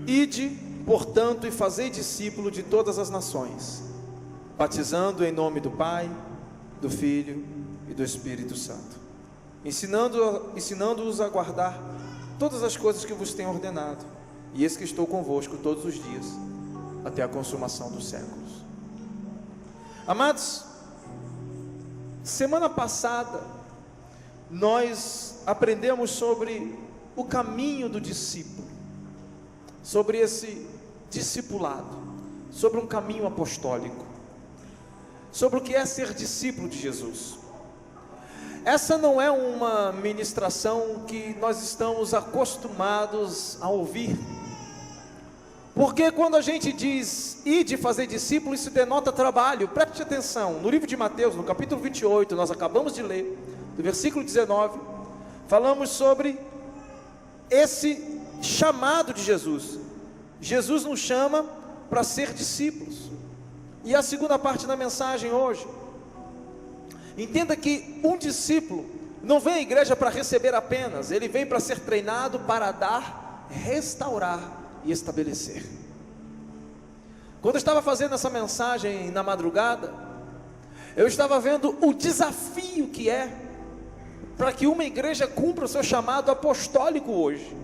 Ide, portanto, e fazei discípulo de todas as nações, batizando em nome do Pai, do Filho e do Espírito Santo, ensinando-os a guardar todas as coisas que vos tenho ordenado, e eis que estou convosco todos os dias, até a consumação dos séculos. Amados, semana passada nós aprendemos sobre o caminho do discípulo, sobre esse discipulado, sobre um caminho apostólico, sobre o que é ser discípulo de Jesus. Essa não é uma ministração que nós estamos acostumados a ouvir, porque quando a gente diz ide fazer discípulo, isso denota trabalho. Preste atenção, no livro de Mateus, no capítulo 28, nós acabamos de ler, do versículo 19, falamos sobre esse chamado de Jesus. Jesus nos chama para ser discípulos. E a segunda parte da mensagem hoje, entenda que um discípulo não vem à igreja para receber apenas, ele vem para ser treinado para dar, restaurar e estabelecer. Quando eu estava fazendo essa mensagem na madrugada, eu estava vendo o desafio que é para que uma igreja cumpra o seu chamado apostólico hoje,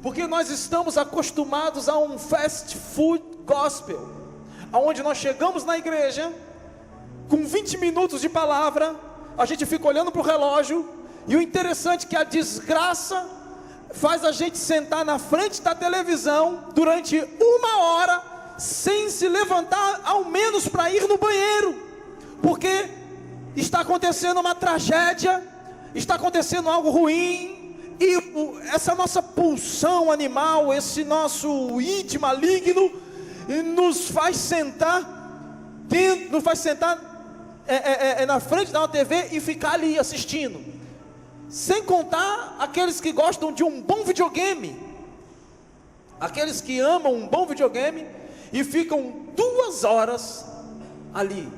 porque nós estamos acostumados a um fast food gospel, onde nós chegamos na igreja, com 20 minutos de palavra, a gente fica olhando para o relógio, e o interessante é que a desgraça faz a gente sentar na frente da televisão durante 1 hora, sem se levantar ao menos para ir no banheiro, porque está acontecendo uma tragédia, está acontecendo algo ruim, e essa nossa pulsão animal, esse nosso id maligno, nos faz sentar na frente da TV e ficar ali assistindo, sem contar aqueles que gostam de um bom videogame, aqueles que amam um bom videogame e ficam 2 horas ali,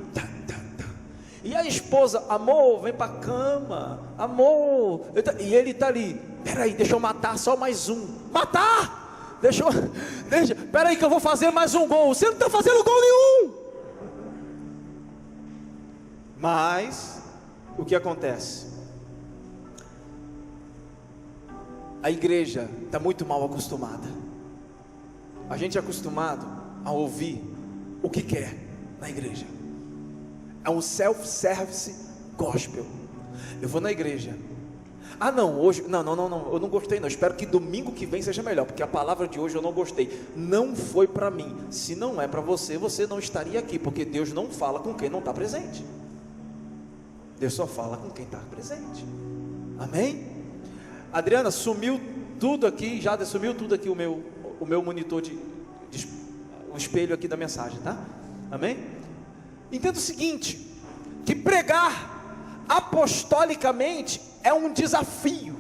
e a esposa, amor, vem para a cama, amor, e ele está ali, peraí, deixa eu matar só mais um, peraí que eu vou fazer mais um gol, você não está fazendo gol nenhum. Mas, o que acontece? A igreja está muito mal acostumada, a gente é acostumado a ouvir o que quer na igreja, é um self-service gospel. Eu vou na igreja, hoje, não, eu não gostei não, espero que domingo que vem seja melhor, porque a palavra de hoje eu não gostei, não foi para mim. Se não é para você, você não estaria aqui, porque Deus não fala com quem não está presente, Deus só fala com quem está presente, amém? Adriana, sumiu tudo aqui, já sumiu tudo aqui o meu monitor o espelho aqui da mensagem, tá? Amém? Entenda o seguinte, que pregar apostolicamente é um desafio.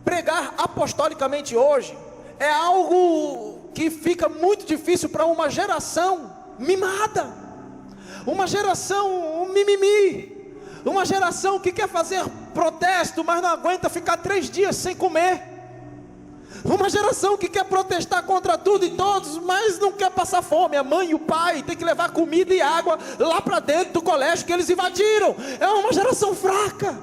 Pregar apostolicamente hoje é algo que fica muito difícil para uma geração mimada, uma geração mimimi, uma geração que quer fazer protesto, mas não aguenta ficar 3 dias sem comer, uma geração que quer protestar contra tudo e todos, mas não quer passar fome. A mãe e o pai tem que levar comida e água lá para dentro do colégio que eles invadiram. É uma geração fraca.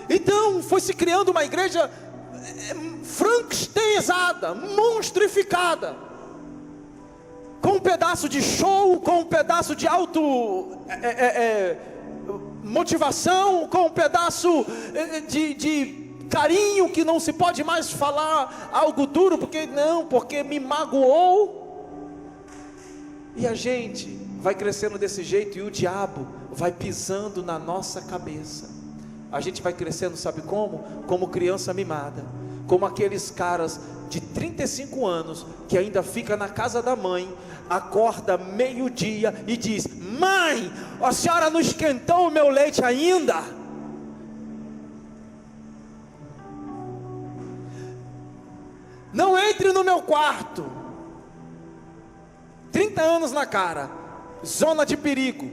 Então foi se criando uma igreja frankensteinizada, monstrificada, com um pedaço de show, com um pedaço de motivação, com um pedaço de carinho, que não se pode mais falar algo duro, porque me magoou. E a gente vai crescendo desse jeito, e o diabo vai pisando na nossa cabeça. A gente vai crescendo, sabe como? Como criança mimada, como aqueles caras de 35 anos, que ainda fica na casa da mãe, acorda meio-dia e diz: mãe, a senhora não esquentou o meu leite ainda? Não entre no meu quarto. 30 anos na cara, zona de perigo.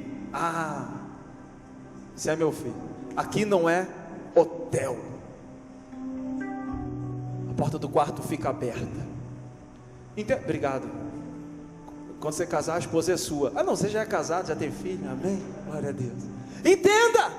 Você é meu filho, aqui não é hotel. A porta do quarto fica aberta. Obrigado. Quando você casar, a esposa é sua. Ah não, você já é casado, já tem filho, amém? Glória a Deus. Entenda,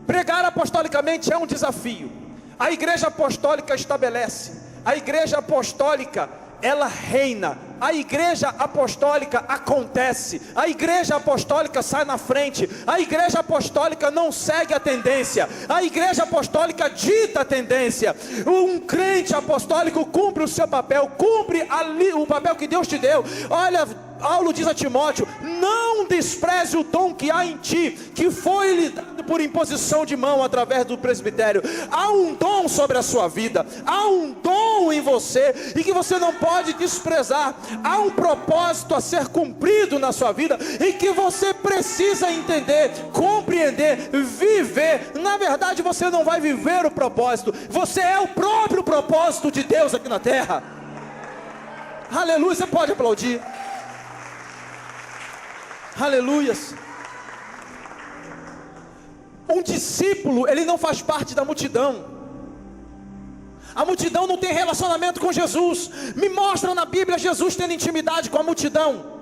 pregar apostolicamente é um desafio. A igreja apostólica estabelece, a igreja apostólica, ela reina, a igreja apostólica acontece, a igreja apostólica sai na frente, a igreja apostólica não segue a tendência, a igreja apostólica dita a tendência. Um crente apostólico cumpre o seu papel, cumpre ali o papel que Deus te deu. Olha, Paulo diz a Timóteo: não despreze o dom que há em ti, que foi lhe dado por imposição de mão através do presbitério. Há um dom sobre a sua vida, há um dom em você, e que você não pode desprezar. Há um propósito a ser cumprido na sua vida, e que você precisa entender, compreender, viver. Na verdade, você não vai viver o propósito, você é o próprio propósito de Deus aqui na terra. Aleluia, você pode aplaudir. Aleluias. Um discípulo, ele não faz parte da multidão. A multidão não tem relacionamento com Jesus. Me mostra na Bíblia Jesus tendo intimidade com a multidão.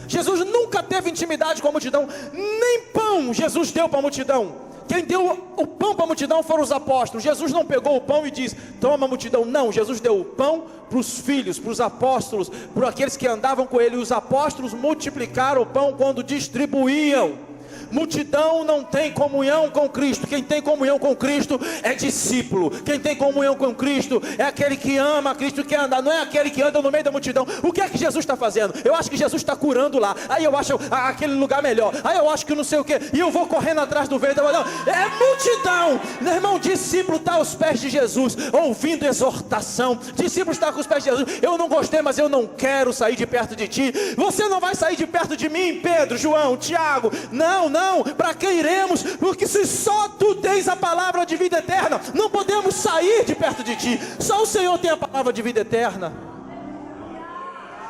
Jesus nunca teve intimidade com a multidão. Nem pão Jesus deu para a multidão. Quem deu o pão para a multidão foram os apóstolos. Jesus não pegou o pão e disse: toma, multidão. Não, Jesus deu o pão para os filhos, para os apóstolos, para aqueles que andavam com ele. E os apóstolos multiplicaram o pão quando distribuíam. Multidão não tem comunhão com Cristo. Quem tem comunhão com Cristo é discípulo. Quem tem comunhão com Cristo é aquele que ama Cristo, que anda, não é aquele que anda no meio da multidão. O que é que Jesus está fazendo? Eu acho que Jesus está curando lá, aí eu acho aquele lugar melhor, aí eu acho que não sei o que, e eu vou correndo atrás do vento. Não, é multidão, meu irmão. Discípulo está aos pés de Jesus, ouvindo exortação. Discípulo está com os pés de Jesus. Eu não gostei, mas eu não quero sair de perto de ti. Você não vai sair de perto de mim, Pedro, João, Tiago. Não, para quem iremos? Porque se só tu tens a palavra de vida eterna, não podemos sair de perto de ti. Só o Senhor tem a palavra de vida eterna.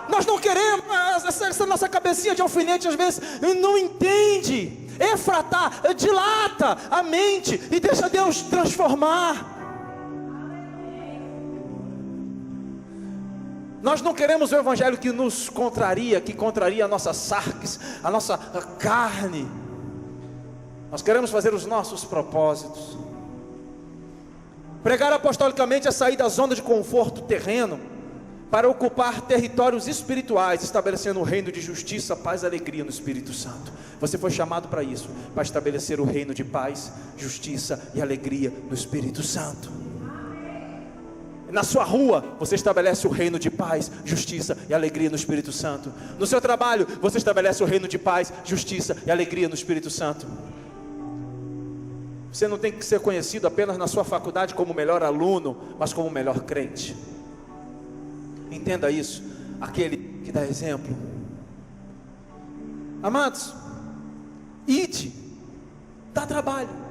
Nós não queremos, essa nossa cabecinha de alfinete às vezes não entende. Efratá, dilata a mente e deixa Deus transformar. Nós não queremos o evangelho que nos contraria, que contraria a nossa sarx, a nossa carne. Nós queremos fazer os nossos propósitos. Pregar apostolicamente é sair da zona de conforto terreno para ocupar territórios espirituais, estabelecendo um reino de justiça, paz e alegria no Espírito Santo. Você foi chamado para isso, para estabelecer o reino de paz, justiça e alegria no Espírito Santo. Na sua rua, você estabelece o reino de paz, justiça e alegria no Espírito Santo. No seu trabalho, você estabelece o reino de paz, justiça e alegria no Espírito Santo. Você não tem que ser conhecido apenas na sua faculdade como o melhor aluno, mas como o melhor crente. Entenda isso. Aquele que dá exemplo. Amados, ide, dá trabalho.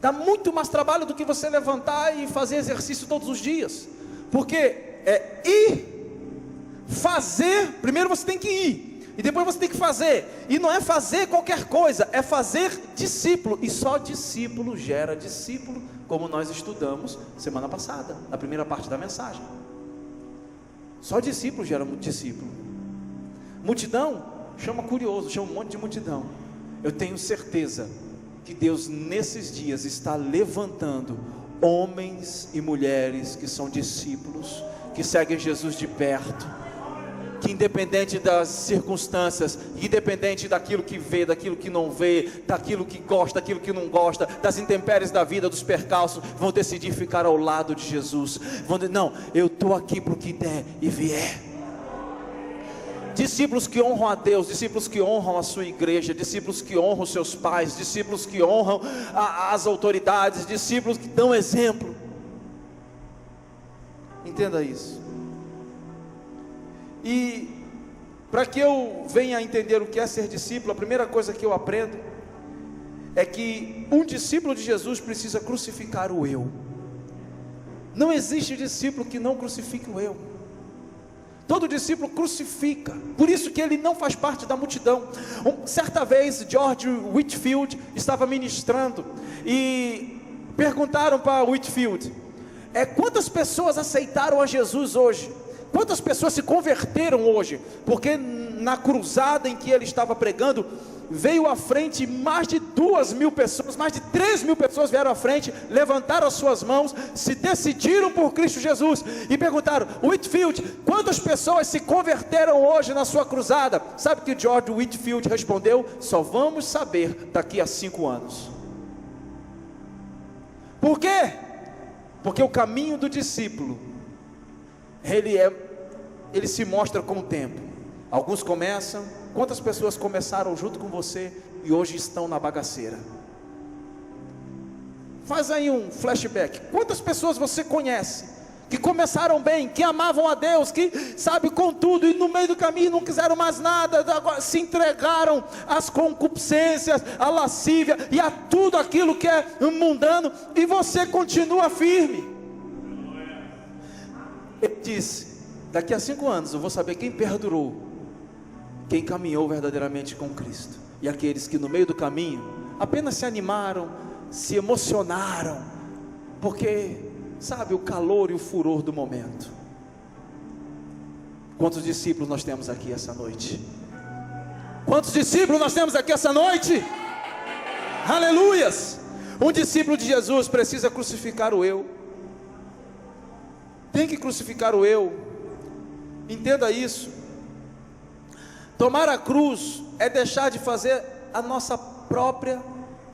Dá muito mais trabalho do que você levantar e fazer exercício todos os dias. Porque é ir, fazer. Primeiro você tem que ir, e depois você tem que fazer. E não é fazer qualquer coisa, é fazer discípulo. E só discípulo gera discípulo, como nós estudamos semana passada, na primeira parte da mensagem. Só discípulo gera discípulo. Multidão chama curioso, chama um monte de multidão. Eu tenho certeza que Deus nesses dias está levantando homens e mulheres que são discípulos, que seguem Jesus de perto, que independente das circunstâncias, independente daquilo que vê, daquilo que não vê, daquilo que gosta, daquilo que não gosta, das intempéries da vida, dos percalços, vão decidir ficar ao lado de Jesus. Vão dizer: não, eu estou aqui para o que der e vier. Discípulos que honram a Deus, discípulos que honram a sua igreja, discípulos que honram os seus pais, discípulos que honram as autoridades, discípulos que dão exemplo. Entenda isso. E para que eu venha a entender o que é ser discípulo, a primeira coisa que eu aprendo é que um discípulo de Jesus precisa crucificar o eu. Não existe discípulo que não crucifique o eu. Todo discípulo crucifica. Por isso que ele não faz parte da multidão. Certa vez George Whitefield estava ministrando e perguntaram para Whitefield: quantas pessoas aceitaram a Jesus hoje? Quantas pessoas se converteram hoje? Porque na cruzada em que ele estava pregando, veio à frente mais de 2.000 pessoas, mais de 3.000 pessoas vieram à frente, levantaram as suas mãos, se decidiram por Cristo Jesus, e perguntaram: Whitefield, quantas pessoas se converteram hoje na sua cruzada? Sabe o que George Whitefield respondeu? Só vamos saber daqui a 5 anos. Por quê? Porque o caminho do discípulo, ele se mostra com o tempo. Alguns começam. Quantas pessoas começaram junto com você e hoje estão na bagaceira? Faz aí um flashback. Quantas pessoas você conhece que começaram bem, que amavam a Deus, que sabe com tudo, e no meio do caminho não quiseram mais nada, se entregaram às concupiscências, à lascívia e a tudo aquilo que é mundano, e você continua firme? Ele disse: daqui a 5 anos eu vou saber quem perdurou, quem caminhou verdadeiramente com Cristo, e aqueles que no meio do caminho apenas se animaram, se emocionaram, porque sabe, o calor e o furor do momento. Quantos discípulos nós temos aqui essa noite? Quantos discípulos nós temos aqui essa noite? Aleluias! Um discípulo de Jesus precisa crucificar o eu. Tem que crucificar o eu. Entenda isso. Tomar a cruz é deixar de fazer a nossa própria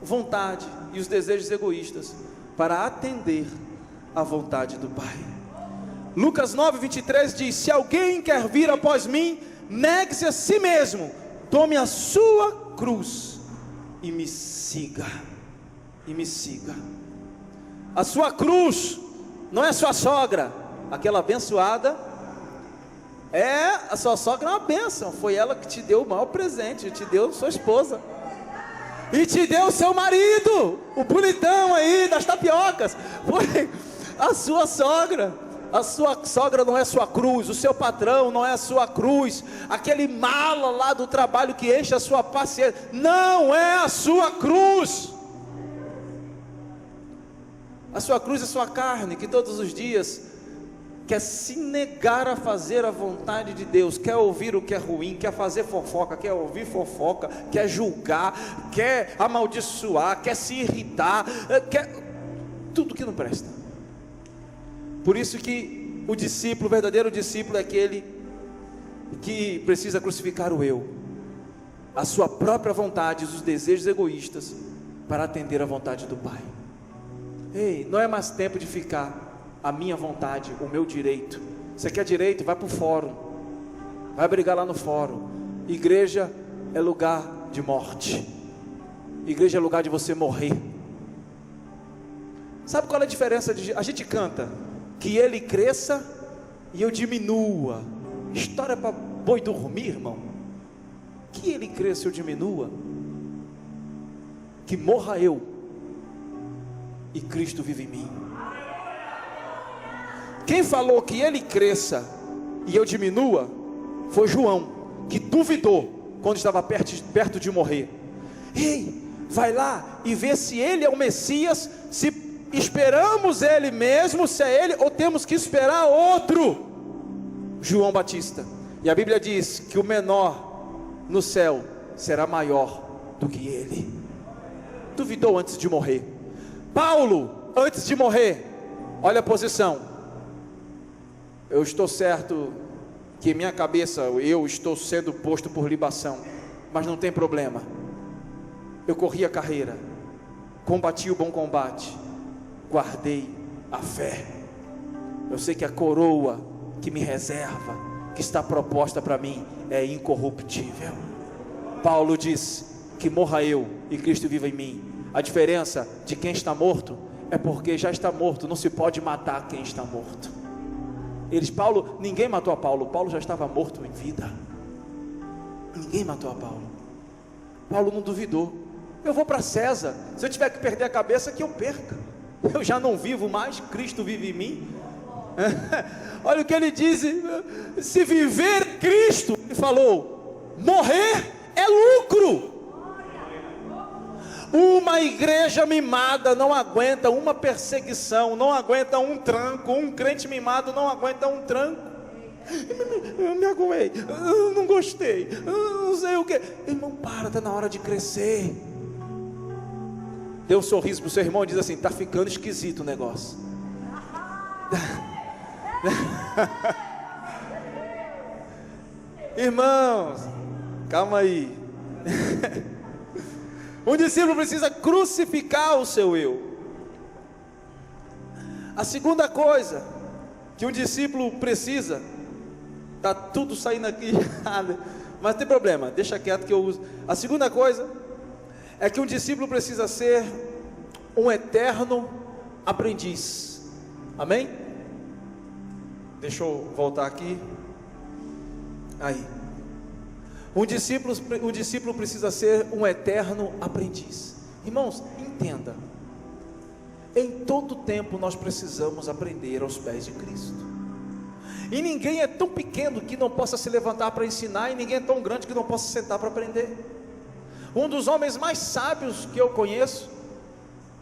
vontade e os desejos egoístas para atender à vontade do Pai. Lucas 9:23 diz: se alguém quer vir após mim, negue-se a si mesmo, tome a sua cruz e me siga. E me siga. A sua cruz não é sua sogra, aquela abençoada. A sua sogra é uma bênção, foi ela que te deu o maior presente, te deu sua esposa, e te deu seu marido, o bonitão aí das tapiocas, foi a sua sogra. A sua sogra não é sua cruz, o seu patrão não é a sua cruz, aquele mala lá do trabalho que enche a sua paciência, não é a sua cruz. A sua cruz é sua carne, que todos os dias quer se negar a fazer a vontade de Deus, quer ouvir o que é ruim, quer fazer fofoca, quer ouvir fofoca, quer julgar, quer amaldiçoar, quer se irritar, quer tudo que não presta. Por isso que o discípulo, o verdadeiro discípulo, é aquele que precisa crucificar o eu, a sua própria vontade, os desejos egoístas, para atender a vontade do Pai. Ei, não é mais tempo de ficar a minha vontade, o meu direito. Você quer direito? Vai para o fórum, vai brigar lá no fórum. Igreja é lugar de morte, igreja é lugar de você morrer. Sabe qual é a diferença? A gente canta que ele cresça e eu diminua. História para boi dormir, irmão. Que ele cresça e eu diminua, que morra eu e Cristo vive em mim. Quem falou que ele cresça e eu diminua foi João, que duvidou quando estava perto de morrer. Ei, vai lá e vê se ele é o Messias, se esperamos ele mesmo, se é ele, ou temos que esperar outro. João Batista. E a Bíblia diz que o menor no céu será maior do que ele. Duvidou antes de morrer. Paulo, antes de morrer, olha a posição. Eu estou certo que em minha cabeça eu estou sendo posto por libação, mas não tem problema. Eu corri a carreira, combati o bom combate, guardei a fé. Eu sei que a coroa que me reserva, que está proposta para mim, é incorruptível. Paulo diz que morra eu e Cristo viva em mim. A diferença de quem está morto é porque já está morto, não se pode matar quem está morto. Paulo, ninguém matou a Paulo, Paulo já estava morto em vida. Ninguém matou a Paulo. Paulo não duvidou. Eu vou para César, se eu tiver que perder a cabeça, que eu perca. Eu já não vivo mais, Cristo vive em mim. Olha o que ele diz: se viver Cristo, ele falou, morrer é lucro. Uma igreja mimada não aguenta uma perseguição, não aguenta um tranco. Um crente mimado não aguenta um tranco. Eu me aguei, eu não gostei, eu não sei o que. Irmão, para, está na hora de crescer. Dê um sorriso para o seu irmão e diz assim: está ficando esquisito o negócio. Irmãos, calma aí. Um discípulo precisa crucificar o seu eu. A segunda coisa que um discípulo precisa, está tudo saindo aqui, mas não tem problema, deixa quieto que eu uso. A segunda coisa é que um discípulo precisa ser um eterno aprendiz. Amém? Deixa eu voltar aqui. Aí. Um discípulo precisa ser um eterno aprendiz. Irmãos, entenda. Em todo tempo nós precisamos aprender aos pés de Cristo. E ninguém é tão pequeno que não possa se levantar para ensinar, e ninguém é tão grande que não possa sentar para aprender. Um dos homens mais sábios que eu conheço,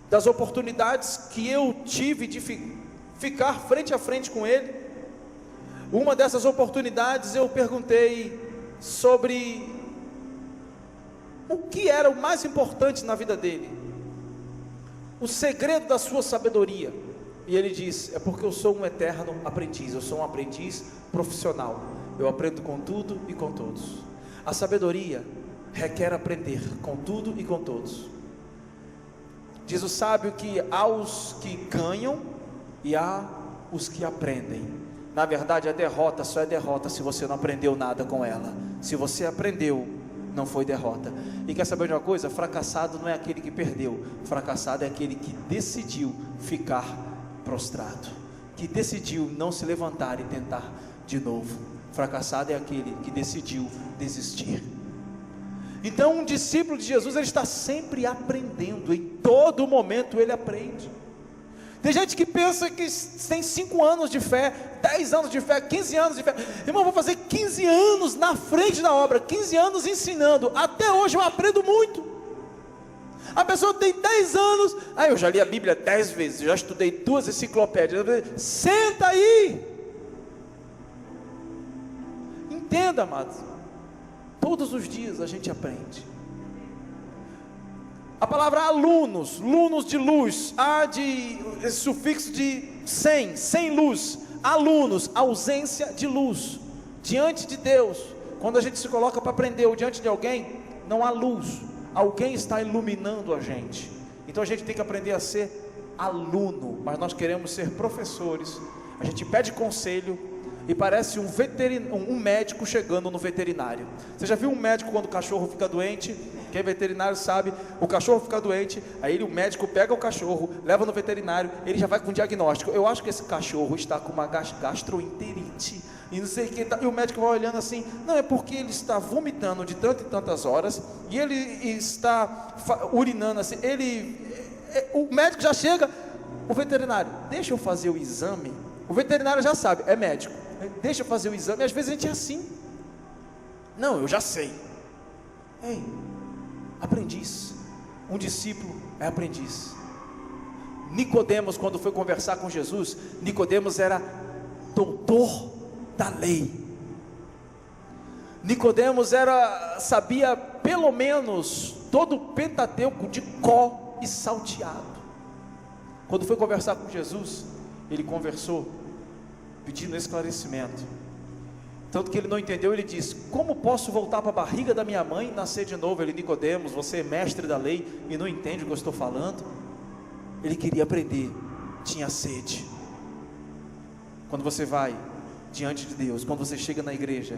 das oportunidades que eu tive de ficar frente a frente com ele, uma dessas oportunidades eu perguntei sobre o que era o mais importante na vida dele, o segredo da sua sabedoria. E ele disse: é porque eu sou um eterno aprendiz, eu sou um aprendiz profissional, eu aprendo com tudo e com todos. A sabedoria requer aprender com tudo e com todos. Diz o sábio que há os que ganham e há os que aprendem. Na verdade, a derrota só é derrota se você não aprendeu nada com ela. Se você aprendeu, não foi derrota. E quer saber de uma coisa? Fracassado não é aquele que perdeu. Fracassado é aquele que decidiu ficar prostrado, que decidiu não se levantar e tentar de novo. Fracassado é aquele que decidiu desistir. Então, um discípulo de Jesus, ele está sempre aprendendo. Em todo momento ele aprende. Tem gente que pensa que tem 5 anos de fé, 10 anos de fé, 15 anos de fé. Irmão, vou fazer 15 anos na frente da obra, 15 anos ensinando. Até hoje eu aprendo muito. A pessoa tem 10 anos, eu já li a Bíblia 10 vezes, já estudei 2 enciclopédias. Senta aí. Entenda, amados, todos os dias a gente aprende. A palavra alunos, lunos de luz, há de esse sufixo de sem luz, alunos, ausência de luz. Diante de Deus, quando a gente se coloca para aprender ou diante de alguém, não há luz, alguém está iluminando a gente. Então a gente tem que aprender a ser aluno, mas nós queremos ser professores. A gente pede conselho e parece um médico chegando no veterinário. Você já viu um médico quando o cachorro fica doente? Quem é veterinário sabe, o cachorro fica doente, aí o médico pega o cachorro, leva no veterinário, ele já vai com um diagnóstico. Eu acho que esse cachorro está com uma gastroenterite, e não sei o que, e o médico vai olhando assim, não, é porque ele está vomitando de tantas e tantas horas, e ele está urinando assim, o médico já chega, o veterinário, deixa eu fazer o exame. O veterinário já sabe, é médico, deixa eu fazer o exame. E às vezes a gente é assim, não, eu já sei. Ei, aprendiz, um discípulo é aprendiz. Nicodemos, quando foi conversar com Jesus, Nicodemos era doutor da lei. Nicodemos sabia pelo menos todo o Pentateuco de có e salteado. Quando foi conversar com Jesus, ele conversou pedindo esclarecimento, tanto que ele não entendeu. Ele disse: como posso voltar para a barriga da minha mãe e nascer de novo? Ele: Nicodemos, você é mestre da lei e não entende o que eu estou falando? Ele queria aprender, tinha sede. Quando você vai diante de Deus, quando você chega na igreja,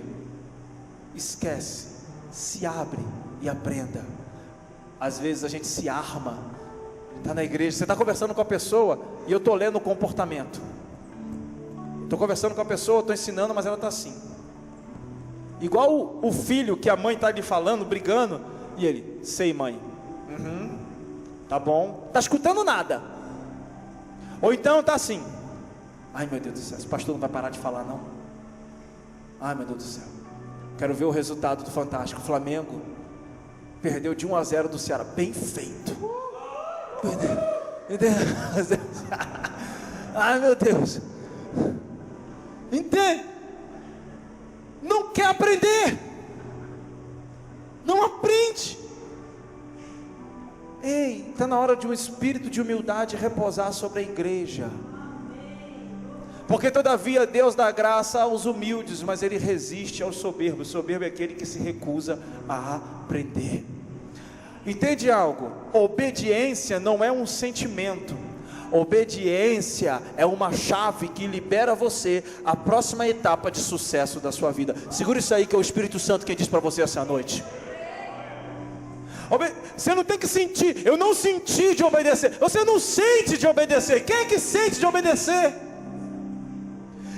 esquece, se abre e aprenda. Às vezes a gente se arma, está na igreja, você está conversando com a pessoa e eu estou lendo o comportamento, estou conversando com a pessoa, estou ensinando, mas ela está assim, igual o filho que a mãe está lhe falando, brigando, e ele: sei, mãe, tá bom, está escutando nada. Ou então está assim: ai meu Deus do céu, esse pastor não vai parar de falar não. Ai meu Deus do céu, quero ver o resultado do Fantástico, Flamengo perdeu de 1-0 do Ceará, bem feito. Entende? Ai meu Deus, entende? Não quer aprender, não aprende. Ei, está na hora de um espírito de humildade repousar sobre a igreja. Porque todavia Deus dá graça aos humildes, mas Ele resiste aos soberbos. Soberbo é aquele que se recusa a aprender. Entende algo? Obediência não é um sentimento. Obediência é uma chave que libera você à próxima etapa de sucesso da sua vida. Segura isso aí, que é o Espírito Santo quem diz para você essa noite. Você não tem que sentir. Eu não senti de obedecer. Você não sente de obedecer. Quem é que sente de obedecer?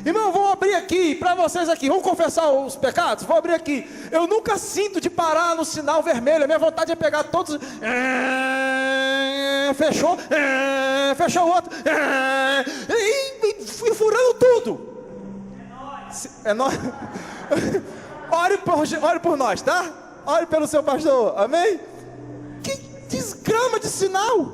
Irmão, vou abrir aqui para vocês aqui. Vamos confessar os pecados? Vou abrir aqui. Eu nunca sinto de parar no sinal vermelho. A minha vontade é pegar todos. Fechou. Fechou o outro. E fui furando tudo. É nós. Ore por nós, tá? Ore pelo seu pastor. Amém? Que desgrama de sinal.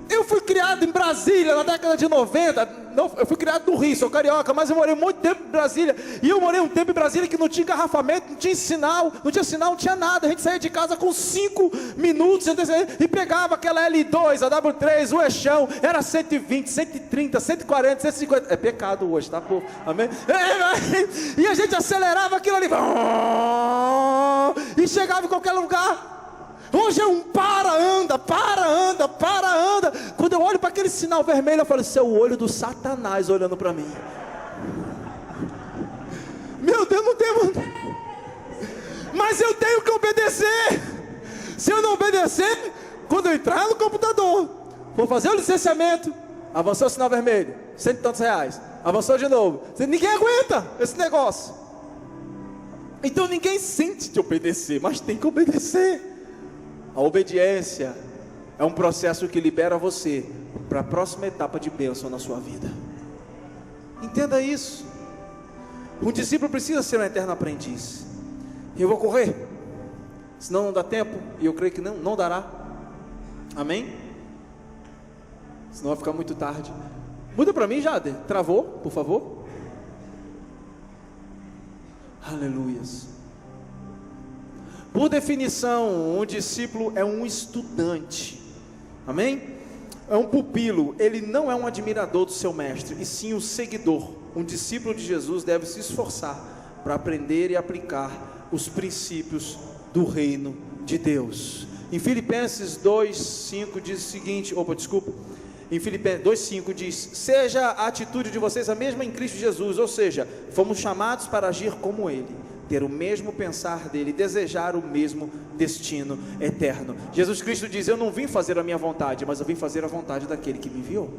Eu fui criado em Brasília na década de 90. Não, eu fui criado no Rio, sou carioca, mas eu morei muito tempo em Brasília. E eu morei um tempo em Brasília que não tinha engarrafamento, não tinha sinal, não tinha nada. A gente saía de casa com 5 minutos e pegava aquela L2, a W3, o eixão. Era 120, 130, 140, 150. É pecado hoje, tá, povo? Amém? E a gente acelerava aquilo ali. E chegava em qualquer lugar. Hoje é um anda. Quando eu olho para aquele sinal vermelho, eu falo, isso é o olho do Satanás olhando para mim. Meu Deus, não temos. Mas eu tenho que obedecer. Se eu não obedecer, quando eu entrar no computador, vou fazer o licenciamento, avançou o sinal vermelho, R$100 e tantos, avançou de novo. Ninguém aguenta esse negócio. Então ninguém sente de obedecer, mas tem que obedecer. A obediência é um processo que libera você para a próxima etapa de bênção na sua vida. Entenda isso. Um discípulo precisa ser um eterno aprendiz. Eu vou correr, senão não dá tempo, e eu creio que não dará. Amém? Senão vai ficar muito tarde. Muda para mim, Jader. Travou, por favor. Aleluias. Por definição, um discípulo é um estudante. Amém? É um pupilo. Ele não é um admirador do seu mestre, e sim um seguidor. Um discípulo de Jesus deve se esforçar para aprender e aplicar os princípios do reino de Deus. Em Filipenses 2:5 diz o seguinte, em Filipenses 2:5 diz: seja a atitude de vocês a mesma em Cristo Jesus, ou seja, fomos chamados para agir como Ele, ter o mesmo pensar dele, desejar o mesmo destino eterno. Jesus Cristo diz: eu não vim fazer a minha vontade, mas eu vim fazer a vontade daquele que me enviou.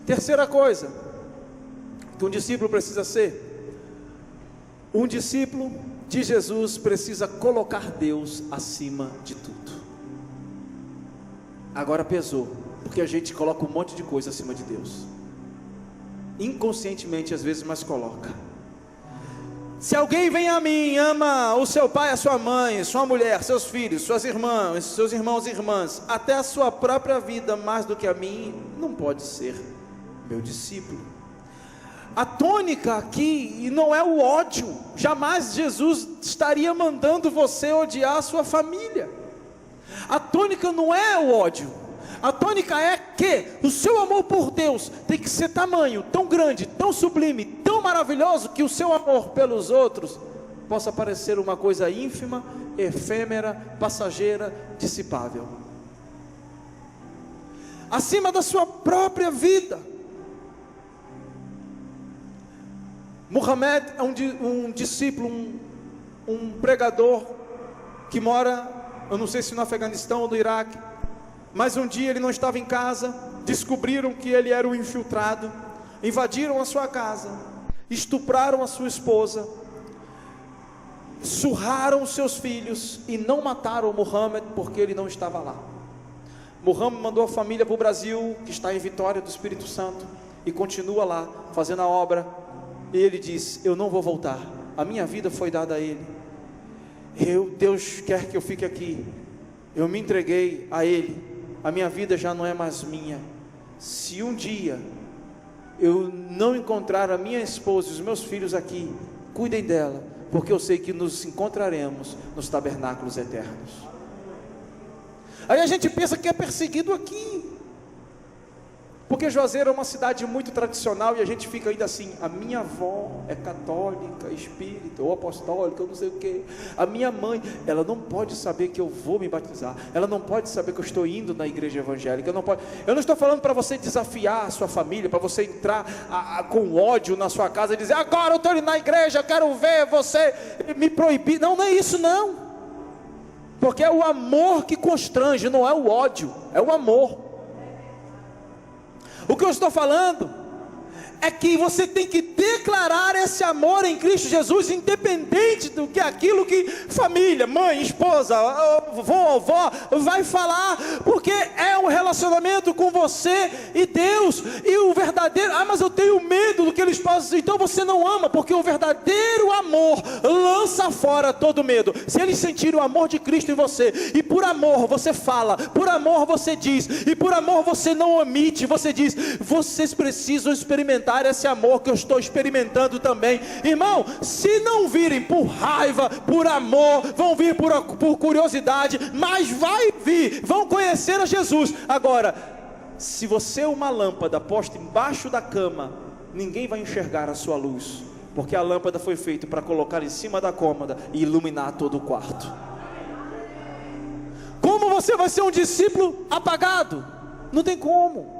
Terceira coisa que um discípulo precisa ser: um discípulo de Jesus precisa colocar Deus acima de tudo. Agora pesou, porque a gente coloca um monte de coisa acima de Deus, inconscientemente às vezes, mas coloca. Se alguém vem a mim, ama o seu pai, a sua mãe, sua mulher, seus filhos, suas irmãs, seus irmãos e irmãs, até a sua própria vida mais do que a mim, não pode ser meu discípulo. A tônica aqui não é o ódio. Jamais Jesus estaria mandando você odiar a sua família. A tônica não é o ódio. A tônica é que o seu amor por Deus tem que ser tamanho, tão grande, tão sublime, tão maravilhoso, que o seu amor pelos outros possa parecer uma coisa ínfima, efêmera, passageira, dissipável, acima da sua própria vida. Muhammad é um discípulo, um pregador que mora, eu não sei se no Afeganistão ou no Iraque, mas um dia ele não estava em casa, descobriram que ele era um infiltrado, invadiram a sua casa, estupraram a sua esposa, surraram os seus filhos e não mataram Muhammad porque ele não estava lá. Muhammad mandou a família para o Brasil, que está em Vitória do Espírito Santo, e continua lá, fazendo a obra. E ele diz: eu não vou voltar, a minha vida foi dada a ele. Deus quer que eu fique aqui, eu me entreguei a Ele, a minha vida já não é mais minha. Se um dia eu não encontrar a minha esposa e os meus filhos aqui, cuidem dela, porque eu sei que nos encontraremos nos tabernáculos eternos. Aí a gente pensa que é perseguido aqui, porque Juazeiro é uma cidade muito tradicional, e a gente fica ainda assim: a minha avó é católica, espírita ou apostólica, eu não sei o que, a minha mãe, ela não pode saber que eu vou me batizar, ela não pode saber que eu estou indo na igreja evangélica, eu não estou falando para você desafiar a sua família, para você entrar com ódio na sua casa e dizer: agora eu estou indo na igreja, eu quero ver você me proibir. Não, não é isso não, porque é o amor que constrange, não é o ódio, é o amor. O que eu estou falando é que você tem que declarar esse amor em Cristo Jesus, independente do que aquilo que família, mãe, esposa, avó vai falar, porque é um relacionamento com você e Deus, e o verdadeiro: mas eu tenho medo do que eles possam. Então você não ama, porque o verdadeiro amor lança fora todo medo. Se eles sentirem o amor de Cristo em você, e por amor você fala, por amor você diz, e por amor você não omite, você diz: vocês precisam experimentar esse amor que eu estou experimentando também. Irmão, se não virem por raiva, por amor, vão vir por curiosidade, mas vai vir, vão conhecer a Jesus. Agora, se você é uma lâmpada posta embaixo da cama, ninguém vai enxergar a sua luz, porque a lâmpada foi feita para colocar em cima da cômoda e iluminar todo o quarto. Como você vai ser um discípulo apagado? Não tem como.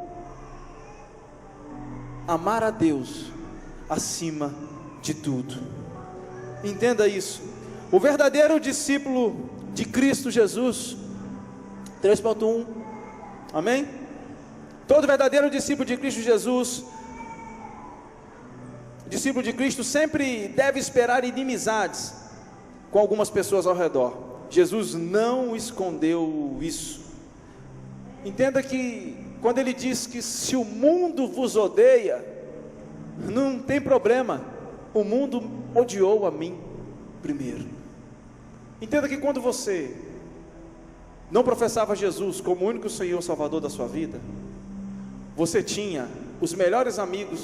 Amar a Deus acima de tudo. Entenda isso. O verdadeiro discípulo de Cristo Jesus, 3.1, amém? Todo verdadeiro discípulo de Cristo Jesus, discípulo de Cristo, sempre deve esperar inimizades com algumas pessoas ao redor. Jesus não escondeu isso. Entenda que quando ele diz que se o mundo vos odeia, não tem problema, o mundo odiou a mim primeiro. Entenda que quando você não professava Jesus como o único Senhor Salvador da sua vida, você tinha os melhores amigos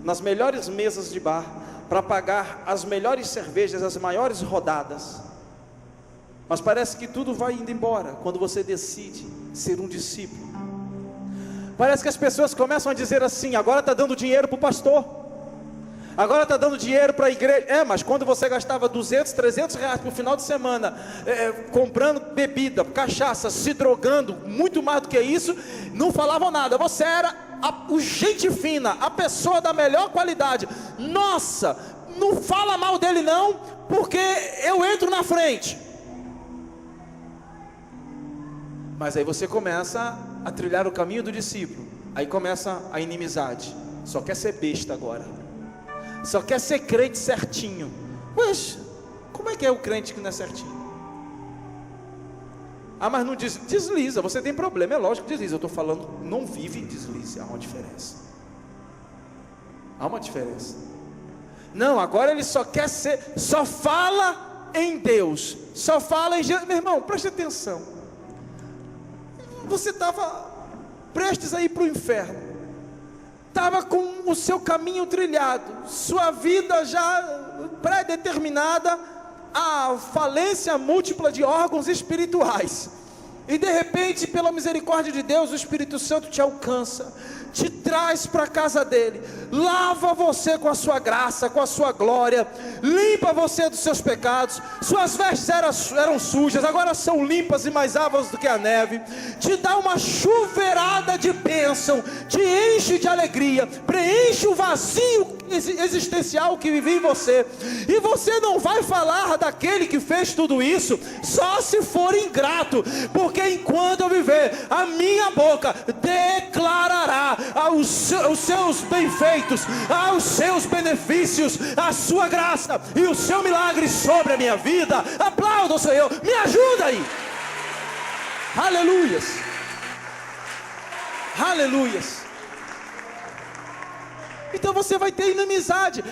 nas melhores mesas de bar para pagar as melhores cervejas, as maiores rodadas. Mas parece que tudo vai indo embora quando você decide ser um discípulo. Parece que as pessoas começam a dizer assim: agora está dando dinheiro para o pastor, agora está dando dinheiro para a igreja. Mas quando você gastava 200, 300 reais por final de semana, comprando bebida, cachaça, se drogando, muito mais do que isso, não falavam nada. Você era o gente fina, a pessoa da melhor qualidade. Nossa, não fala mal dele não, porque eu entro na frente. Mas aí você começa a trilhar o caminho do discípulo, aí começa a inimizade. Só quer ser besta agora, só quer ser crente certinho. Poxa, como é que é o crente que não é certinho? Mas não desliza, você tem problema, é lógico que desliza. Eu estou falando, não vive em deslize, há uma diferença. Há uma diferença. Não, agora ele só quer ser, só fala em Deus, só fala em Jesus. Meu irmão, preste atenção. Você estava prestes a ir para o inferno, estava com o seu caminho trilhado, sua vida já pré-determinada, a falência múltipla de órgãos espirituais, e de repente, pela misericórdia de Deus, o Espírito Santo te alcança, te traz para a casa dele, lava você com a sua graça, com a sua glória, limpa você dos seus pecados. Suas vestes eram sujas, agora são limpas e mais alvas do que a neve, te dá uma chuveirada de bênção, te enche de alegria, preenche o vazio existencial que vivia em você, e você não vai falar daquele que fez tudo isso, só se for ingrato, porque enquanto eu viver, a minha boca declarará os seus bem-feitos, aos seus benefícios, a sua graça e o seu milagre sobre a minha vida. Aplauda o Senhor, me ajuda aí. Aleluias, aleluias. Então você vai ter inimizade.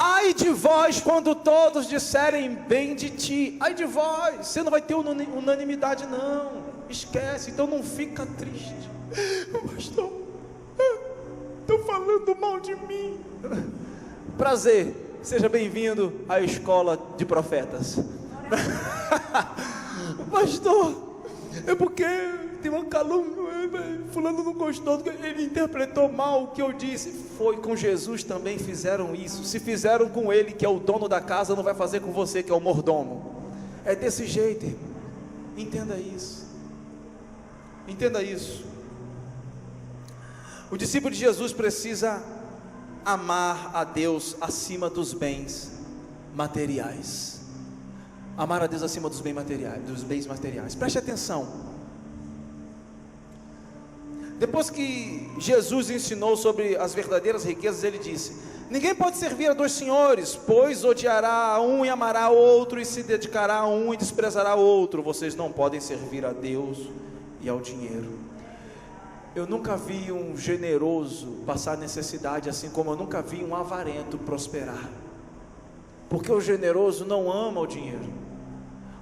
Ai de vós quando todos disserem bem de ti. Ai de vós, você não vai ter unanimidade não. Esquece, então não fica triste. Pastor, estão falando mal de mim. Prazer, seja bem-vindo à escola de profetas. Pastor, é porque tem uma calúnia, fulano não gostou, ele interpretou mal o que eu disse. Foi com Jesus também fizeram isso. Se fizeram com ele, que é o dono da casa, não vai fazer com você, que é o mordomo. É desse jeito, irmão. Entenda isso. Entenda isso. O discípulo de Jesus precisa amar a Deus acima dos bens materiais. Amar a Deus acima dos bens materiais. Preste atenção. Depois que Jesus ensinou sobre as verdadeiras riquezas, ele disse: ninguém pode servir a dois senhores, pois odiará a um e amará o outro, e se dedicará a um e desprezará o outro. Vocês não podem servir a Deus e ao dinheiro. Eu nunca vi um generoso passar necessidade, assim como eu nunca vi um avarento prosperar. Porque o generoso não ama o dinheiro.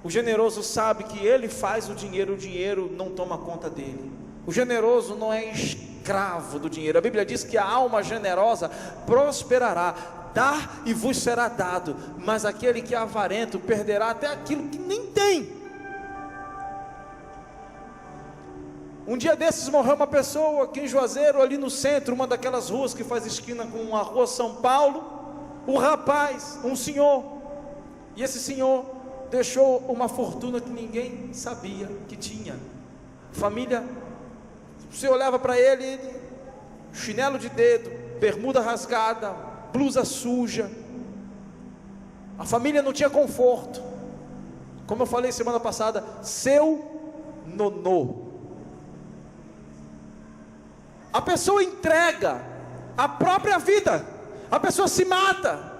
O generoso sabe que ele faz o dinheiro não toma conta dele. O generoso não é escravo do dinheiro. A Bíblia diz que a alma generosa prosperará. Dar e vos será dado, mas aquele que é avarento perderá até aquilo que nem tem. Um dia desses morreu uma pessoa aqui em Juazeiro, ali no centro, uma daquelas ruas que faz esquina com a rua São Paulo. O rapaz, um senhor, e esse senhor deixou uma fortuna que ninguém sabia que tinha. Família, você olhava para ele, chinelo de dedo, bermuda rasgada, blusa suja. A família não tinha conforto. Como eu falei semana passada, seu nonô. A pessoa entrega a própria vida, a pessoa se mata,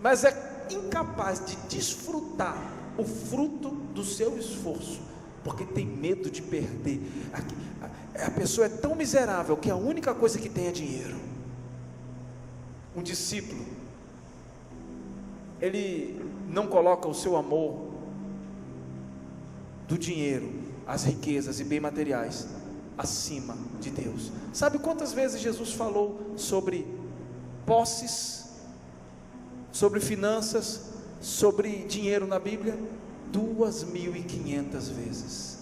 mas é incapaz de desfrutar o fruto do seu esforço, porque tem medo de perder. A pessoa é tão miserável que a única coisa que tem é dinheiro. Um discípulo, ele não coloca o seu amor do dinheiro, as riquezas e bens materiais acima de Deus. Sabe quantas vezes Jesus falou sobre posses, sobre finanças, sobre dinheiro na Bíblia? 2.500 vezes.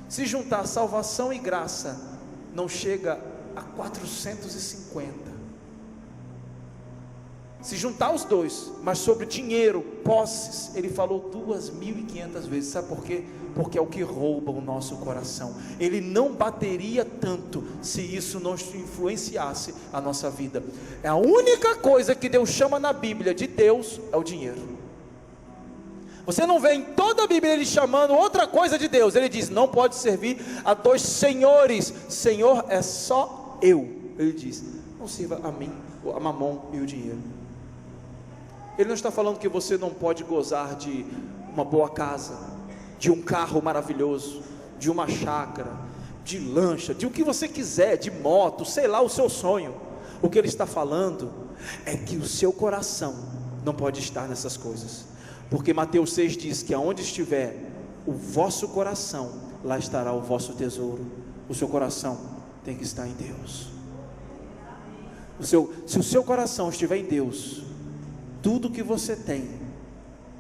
Se juntar salvação e graça, não chega a 450. Se juntar os dois, mas sobre dinheiro, posses, ele falou 2.500 vezes. Sabe por quê? Porque é o que rouba o nosso coração. Ele não bateria tanto se isso não influenciasse a nossa vida. É a única coisa que Deus chama na Bíblia de Deus, é o dinheiro. Você não vê em toda a Bíblia ele chamando outra coisa de Deus. Ele diz: não pode servir a dois senhores. Senhor é só eu. Ele diz: não sirva a mim, a mamon e o dinheiro. Ele não está falando que você não pode gozar de uma boa casa, de um carro maravilhoso, de uma chácara, de lancha, de o que você quiser, de moto, sei lá, o seu sonho. O que ele está falando é que o seu coração não pode estar nessas coisas, porque Mateus 6 diz que aonde estiver o vosso coração, lá estará o vosso tesouro. O seu coração tem que estar em Deus. Se o seu coração estiver em Deus, tudo que você tem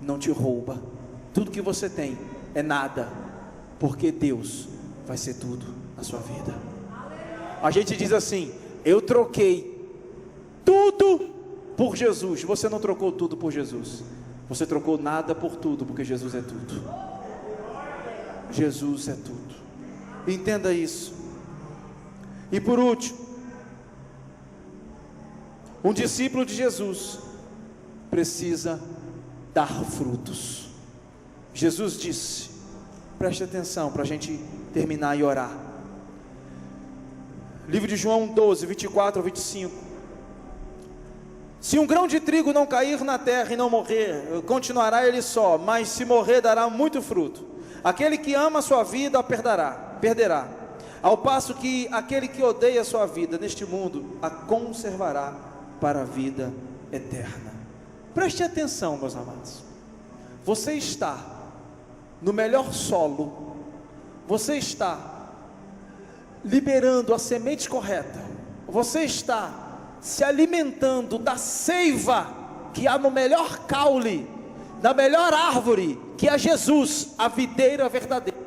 não te rouba, tudo que você tem é nada, porque Deus vai ser tudo na sua vida. A gente diz assim: eu troquei tudo por Jesus. Você não trocou tudo por Jesus, você trocou nada por tudo, porque Jesus é tudo. Jesus é tudo. Entenda isso. E por último, um discípulo de Jesus precisa dar frutos. Jesus disse, preste atenção para a gente terminar e orar. Livro de João 12, 24 a 25. Se um grão de trigo não cair na terra e não morrer, continuará ele só, mas se morrer dará muito fruto. Aquele que ama a sua vida a perderá. Ao passo que aquele que odeia a sua vida neste mundo a conservará para a vida eterna. Preste atenção, meus amados. Você está no melhor solo, você está liberando a semente correta, você está se alimentando da seiva que há no melhor caule, da melhor árvore, que é Jesus, a videira verdadeira.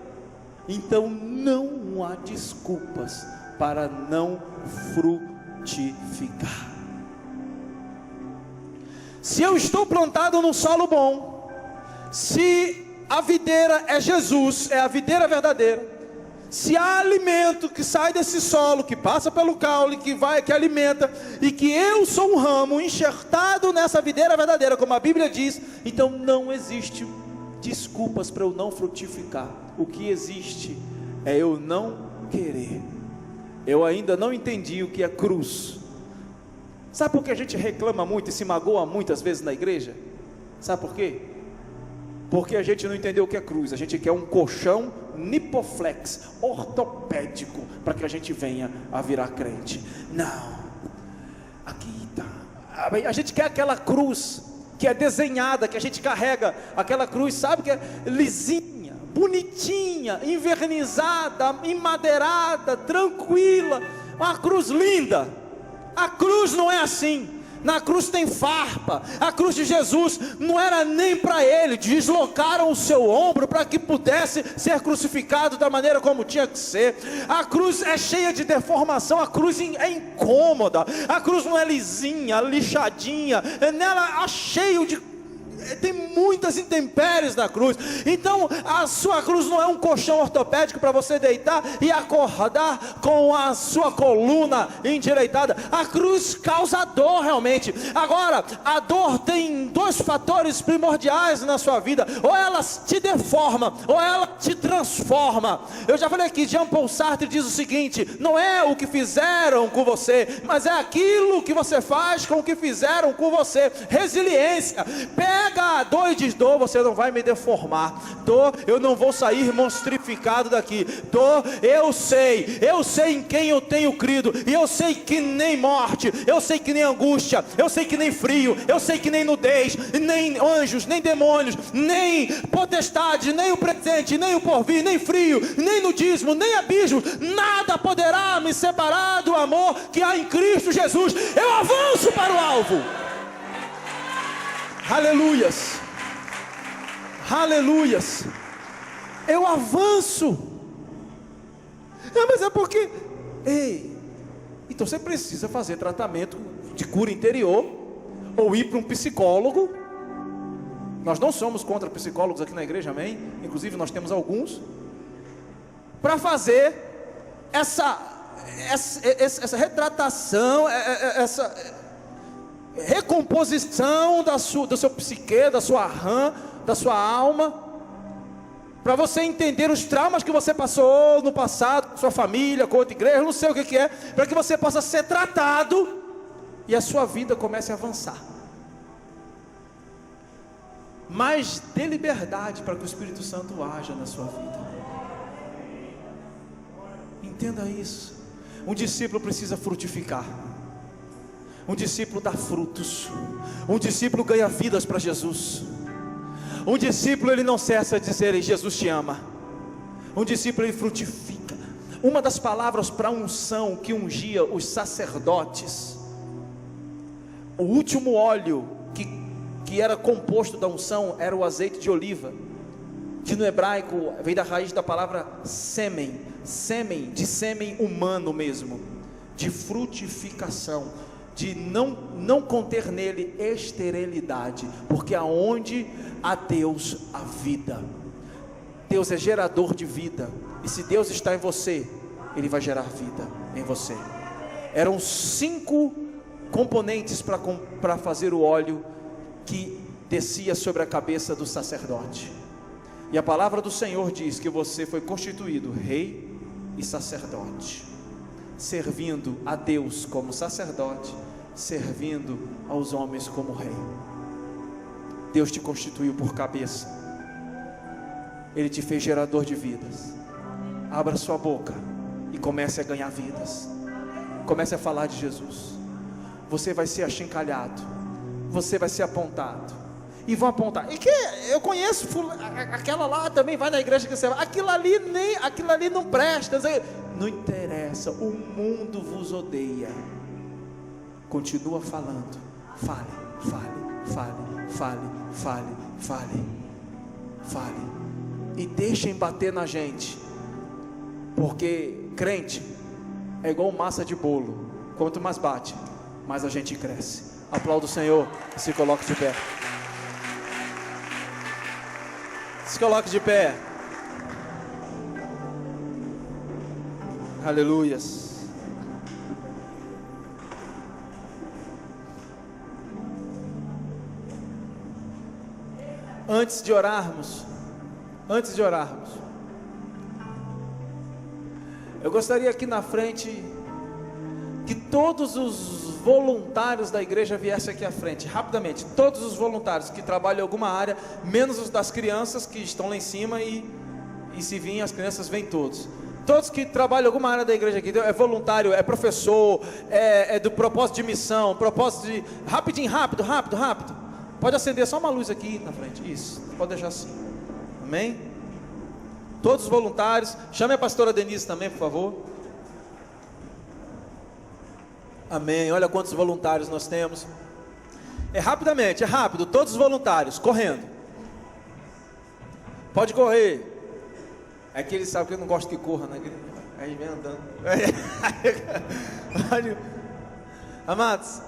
Então não há desculpas para não frutificar. Se eu estou plantado num solo bom, se a videira é Jesus, é a videira verdadeira, se há alimento que sai desse solo, que passa pelo caule, que alimenta, e que eu sou um ramo enxertado nessa videira verdadeira, como a Bíblia diz, então não existe desculpas para eu não frutificar. O que existe é eu não querer. Eu ainda não entendi o que é cruz. Sabe por que a gente reclama muito e se magoa muitas vezes na igreja? Sabe por quê? Porque a gente não entendeu o que é cruz. A gente quer um colchão nipoflex, ortopédico, para que a gente venha a virar crente. Não, aqui tá. A gente quer aquela cruz que é desenhada, que a gente carrega, aquela cruz, sabe, que é lisinha, bonitinha, envernizada, emadeirada, tranquila, uma cruz linda. A cruz não é assim. Na cruz tem farpa. A cruz de Jesus não era nem para ele. Deslocaram o seu ombro para que pudesse ser crucificado da maneira como tinha que ser. A cruz é cheia de deformação. A cruz é incômoda. A cruz não é lisinha, lixadinha. Nela há cheio de... tem muitas intempéries na cruz. Então a sua cruz não é um colchão ortopédico para você deitar e acordar com a sua coluna endireitada. A cruz causa dor realmente. Agora, a dor tem dois fatores primordiais na sua vida: ou ela te deforma, ou ela te transforma. Eu já falei aqui, Jean Paul Sartre diz o seguinte: não é o que fizeram com você, mas é aquilo que você faz com o que fizeram com você. Resiliência. Pega a dor e diz: dor, você não vai me deformar. Dor, eu não vou sair monstrificado daqui. Dor, eu sei em quem eu tenho crido, e eu sei que nem morte, eu sei que nem angústia, eu sei que nem frio, eu sei que nem nudez, nem anjos, nem demônios, nem potestade, nem o presente, nem o porvir, nem frio, nem nudismo, nem abismo, nada poderá me separar do amor que há em Cristo Jesus. Eu avanço para o alvo. Aleluias, aleluias, eu avanço. Mas é porque, então você precisa fazer tratamento de cura interior, ou ir para um psicólogo. Nós não somos contra psicólogos aqui na igreja, amém? Inclusive nós temos alguns, para fazer essa retratação, essa recomposição do seu psique, da sua RAM, da sua alma, para você entender os traumas que você passou no passado, com sua família, com outra igreja, não sei o que é, para que você possa ser tratado e a sua vida comece a avançar. Mas dê liberdade para que o Espírito Santo haja na sua vida. Entenda isso. Um discípulo precisa frutificar. Um discípulo dá frutos. Um discípulo ganha vidas para Jesus. Um discípulo, ele não cessa de dizer: Jesus te ama. Um discípulo, ele frutifica. Uma das palavras para unção que ungia os sacerdotes, o último óleo que era composto da unção, era o azeite de oliva, que no hebraico vem da raiz da palavra sêmen, de sêmen humano mesmo, de frutificação, de não conter nele esterilidade, porque aonde há Deus, há vida. Deus é gerador de vida, e se Deus está em você, Ele vai gerar vida em você. Eram 5 componentes para fazer o óleo que descia sobre a cabeça do sacerdote, e a palavra do Senhor diz que você foi constituído rei e sacerdote, servindo a Deus como sacerdote, servindo aos homens como rei. Deus te constituiu por cabeça, Ele te fez gerador de vidas. Abra sua boca e comece a ganhar vidas. Comece a falar de Jesus. Você vai ser achincalhado, você vai ser apontado. E vão apontar. E que eu conheço aquela lá também vai na igreja que você vai. Aquilo ali não presta. Não interessa. O mundo vos odeia. Continua falando. Fale. E deixem bater na gente. Porque crente é igual massa de bolo. Quanto mais bate, mais a gente cresce. Aplauda o Senhor e se coloque de pé. Se coloque de pé. Aleluias. Antes de orarmos, eu gostaria aqui na frente que todos os voluntários da igreja viessem aqui à frente, rapidamente. Todos os voluntários que trabalham em alguma área, menos os das crianças que estão lá em cima, e se virem as crianças, vêm todos. Todos que trabalham em alguma área da igreja aqui, é voluntário, é professor, é do propósito de missão, propósito de... Rapidinho, rápido. Pode acender só uma luz aqui na frente, isso, pode deixar assim, amém? Todos os voluntários, chame a pastora Denise também, por favor. Amém, olha quantos voluntários nós temos. É rápido, todos os voluntários, correndo. Pode correr. É que ele sabe que eu não gosto que corra, né? Aí vem andando. Amados,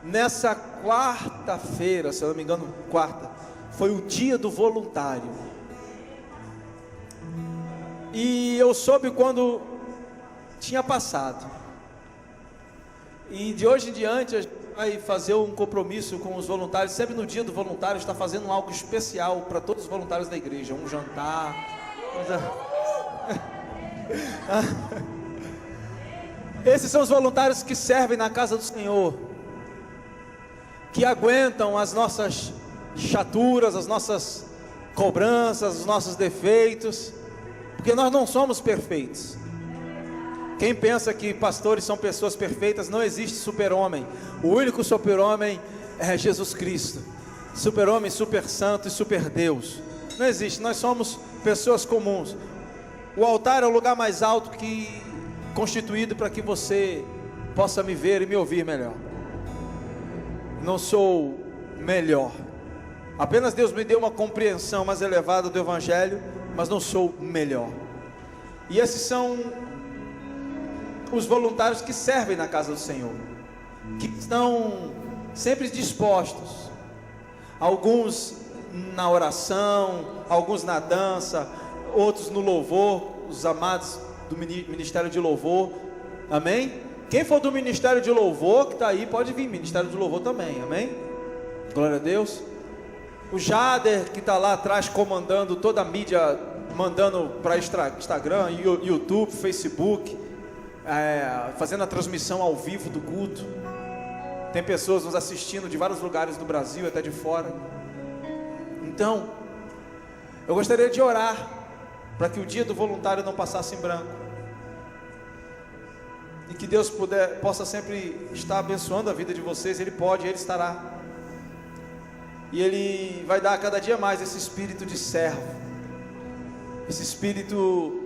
nessa quarta-feira, se eu não me engano, foi o dia do voluntário. E eu soube quando tinha passado. E de hoje em diante a gente vai fazer um compromisso com os voluntários. Sempre no dia do voluntário está fazendo algo especial para todos os voluntários da igreja. Um jantar. Esses são os voluntários que servem na casa do Senhor, que aguentam as nossas chaturas, as nossas cobranças, os nossos defeitos, porque nós não somos perfeitos. Quem pensa que pastores são pessoas perfeitas, não existe super-homem. O único super-homem é Jesus Cristo. Super-homem, super-santo e super-Deus. Não existe, nós somos pessoas comuns. O altar é o lugar mais alto constituído para que você possa me ver e me ouvir melhor. Não sou melhor. Apenas Deus me deu uma compreensão mais elevada do Evangelho, mas não sou melhor. E esses são os voluntários que servem na casa do Senhor, que estão sempre dispostos, alguns na oração, alguns na dança, outros no louvor, os amados do Ministério de Louvor, amém? Quem for do Ministério de Louvor, que está aí, pode vir, Ministério de Louvor também, amém? Glória a Deus. O Jader, que está lá atrás comandando toda a mídia, mandando para Instagram, YouTube, Facebook, fazendo a transmissão ao vivo do culto. Tem pessoas nos assistindo de vários lugares do Brasil, até de fora. Então, eu gostaria de orar para que o dia do voluntário não passasse em branco, e que Deus possa sempre estar abençoando a vida de vocês. Ele pode, Ele estará, e Ele vai dar cada dia mais esse espírito de servo, esse espírito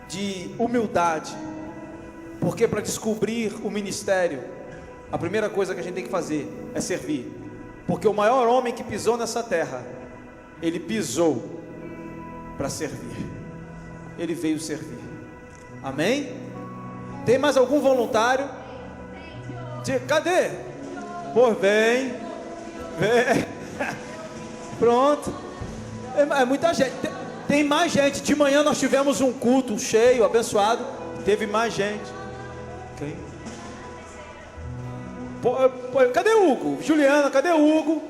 de humildade, porque para descobrir o ministério, a primeira coisa que a gente tem que fazer é servir, porque o maior homem que pisou nessa terra, ele pisou para servir, ele veio servir, amém? Tem mais algum voluntário? Cadê? Pô, vem, pronto, é muita gente. Tem mais gente. De manhã nós tivemos um culto cheio, abençoado. Teve mais gente. Okay. Cadê o Hugo? Juliana, cadê o Hugo?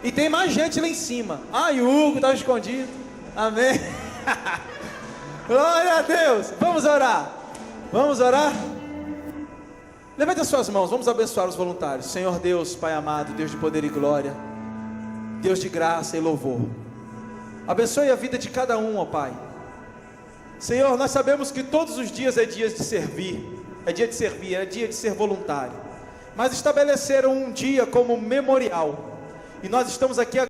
E tem mais gente lá em cima. E o Hugo estava escondido. Amém. Glória a Deus. Vamos orar. Levante as suas mãos, vamos abençoar os voluntários. Senhor Deus, Pai amado, Deus de poder e glória, Deus de graça e louvor, abençoe a vida de cada um, ó Pai. Senhor, nós sabemos que todos os dias é dia de servir, é dia de ser voluntário. mas estabeleceram um dia como memorial. E nós estamos aqui